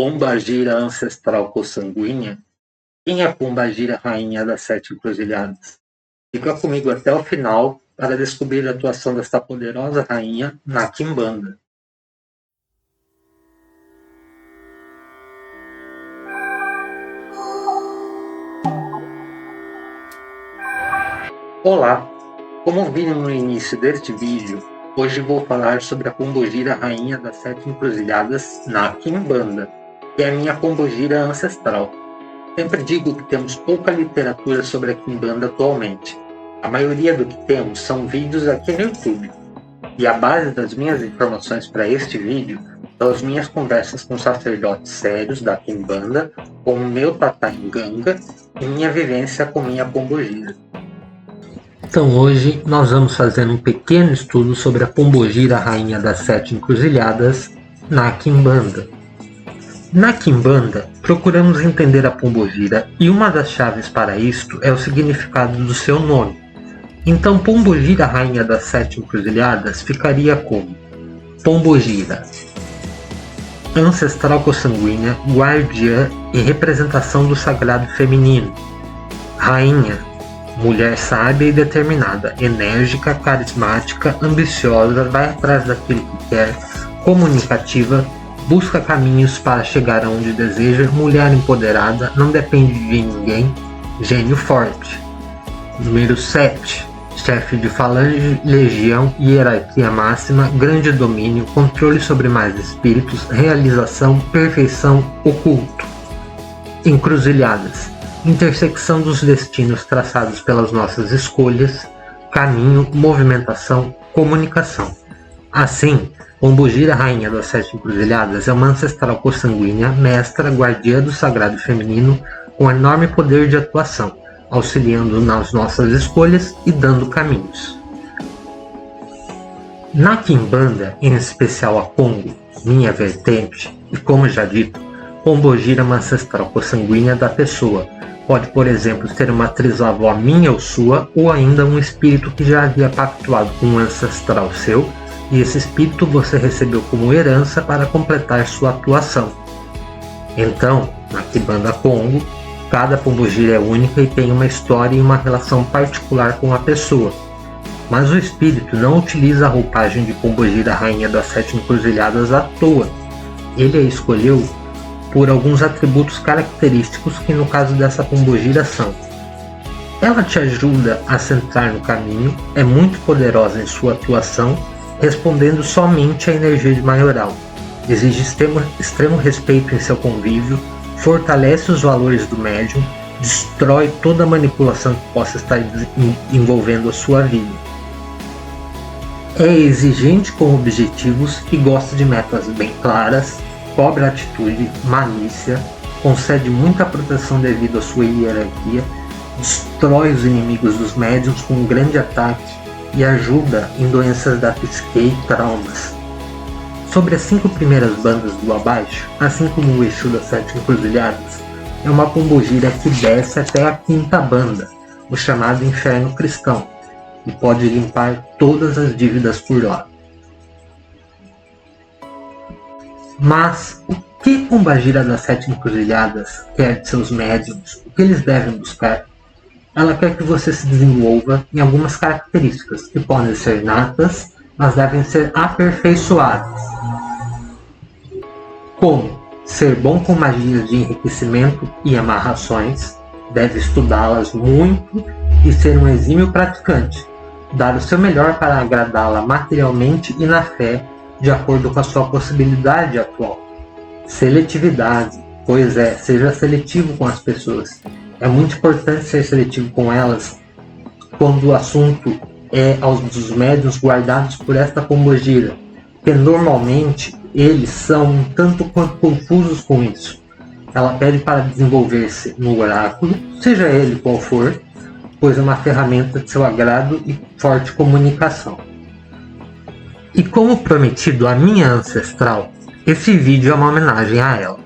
Pombagira ancestral consanguínea? Quem é Pombagira, rainha das 7 encruzilhadas? Fica comigo até o final para descobrir a atuação desta poderosa rainha na Quimbanda. Olá! Como viram no início deste vídeo, hoje vou falar sobre a Pombogira, rainha das 7 encruzilhadas na Quimbanda, que é a minha Pombogira ancestral. Sempre digo que temos pouca literatura sobre a Quimbanda atualmente. A maioria do que temos são vídeos aqui no YouTube. E a base das minhas informações para este vídeo são as minhas conversas com sacerdotes sérios da Quimbanda, com o meu Tatá Nganga e minha vivência com minha Pombogira. Então hoje nós vamos fazer um pequeno estudo sobre a Pombogira, rainha das 7 encruzilhadas, na Quimbanda. Na Quimbanda, procuramos entender a Pombogira e uma das chaves para isto é o significado do seu nome. Então Pombogira, rainha das 7 encruzilhadas, ficaria como Pombogira, ancestral consanguínea, guardiã e representação do sagrado feminino. Rainha, mulher sábia e determinada, enérgica, carismática, ambiciosa, vai atrás daquilo que quer, comunicativa, busca caminhos para chegar aonde deseja, mulher empoderada, não depende de ninguém, gênio forte. Número 7. Chefe de falange, legião, hierarquia máxima, grande domínio, controle sobre mais espíritos, realização, perfeição, oculto. Encruzilhadas. Intersecção dos destinos traçados pelas nossas escolhas, caminho, movimentação, comunicação. Assim, Pombogira, rainha das 7 encruzilhadas, é uma ancestral consanguínea, mestra, guardiã do sagrado feminino, com enorme poder de atuação, auxiliando nas nossas escolhas e dando caminhos. Na Quimbanda, em especial a Pongo, minha vertente, e como já dito, Pombogira é uma ancestral consanguínea da pessoa. Pode, por exemplo, ser uma trisavó minha ou sua, ou ainda um espírito que já havia pactuado com um ancestral seu, e esse espírito você recebeu como herança para completar sua atuação. Então, na Quimbanda Pongo, cada Pombogira é única e tem uma história e uma relação particular com a pessoa. Mas o espírito não utiliza a roupagem de Pombogira, rainha das 7 encruzilhadas à toa. Ele a escolheu por alguns atributos característicos que no caso dessa Pombogira são: ela te ajuda a centrar no caminho, é muito poderosa em sua atuação, respondendo somente à energia de maioral, exige extremo respeito em seu convívio, fortalece os valores do médium, destrói toda a manipulação que possa estar envolvendo a sua vida. É exigente com objetivos e gosta de metas bem claras, cobra atitude, malícia, concede muita proteção devido à sua hierarquia, destrói os inimigos dos médiuns com um grande ataque e ajuda em doenças da psique e traumas. Sobre as 5 primeiras bandas do abaixo, assim como o Exu das 7 encruzilhadas, é uma Pombogira que desce até a 5ª banda, o chamado Inferno Cristão, e pode limpar todas as dívidas por lá. Mas o que Pombogira das 7 encruzilhadas quer de seus médiuns? O que eles devem buscar? Ela quer que você se desenvolva em algumas características que podem ser natas, mas devem ser aperfeiçoadas. Como ser bom com magias de enriquecimento e amarrações, deve estudá-las muito e ser um exímio praticante, dar o seu melhor para agradá-la materialmente e na fé, de acordo com a sua possibilidade atual. Seletividade, pois seja seletivo com as pessoas. É muito importante ser seletivo com elas quando o assunto é aos dos médiuns guardados por esta Pombogira, porque normalmente eles são um tanto quanto confusos com isso. Ela pede para desenvolver-se no oráculo, seja ele qual for, pois é uma ferramenta de seu agrado e forte comunicação. E como prometido a minha ancestral, esse vídeo é uma homenagem a ela.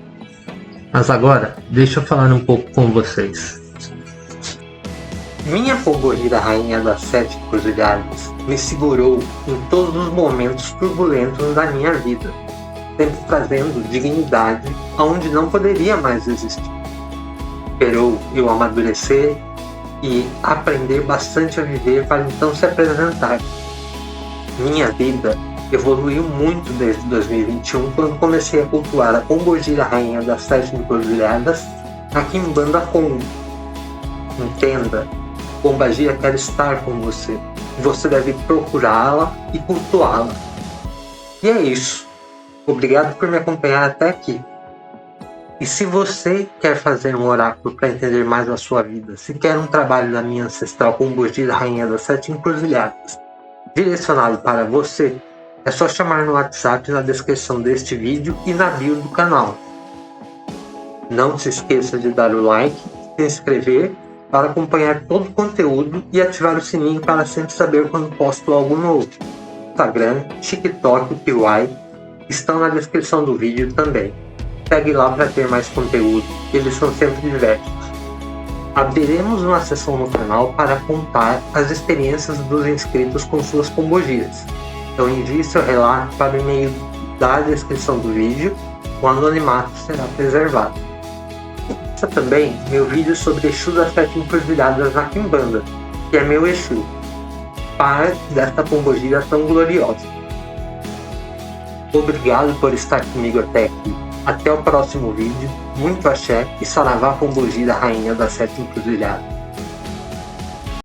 Mas agora, deixa eu falar um pouco com vocês. Minha Pombogira, rainha das 7 encruzilhadas, me segurou em todos os momentos turbulentos da minha vida. sempre trazendo dignidade aonde não poderia mais existir. Esperou eu amadurecer e aprender bastante a viver para então se apresentar. Minha vida evoluiu muito desde 2021, quando comecei a cultuar a Pombogira Rainha das 7 Encruzilhadas na Quimbanda Congo. Entenda, Pombagira quer estar com você. Você deve procurá-la e cultuá-la. E é isso. Obrigado por me acompanhar até aqui. E se você quer fazer um oráculo para entender mais a sua vida, se quer um trabalho da minha ancestral Pombogira Rainha das 7 Encruzilhadas direcionado para você, é só chamar no WhatsApp na descrição deste vídeo e na bio do canal. Não se esqueça de dar o like, se inscrever para acompanhar todo o conteúdo e ativar o sininho para sempre saber quando posto algo novo. Instagram, TikTok e PY estão na descrição do vídeo também. Segue lá para ter mais conteúdo, eles são sempre diversos. Abriremos uma sessão no canal para contar as experiências dos inscritos com suas pombogiras. Então envie seu relato para o e-mail da descrição do vídeo, o anonimato será preservado. Essa também meu vídeo sobre Exu das 7 Encruzilhadas na Quimbanda, que é meu Exu, par desta pombogira tão gloriosa. Obrigado por estar comigo até aqui. Até o próximo vídeo. Muito axé e saravá Pombogira Rainha das 7 Encruzilhadas.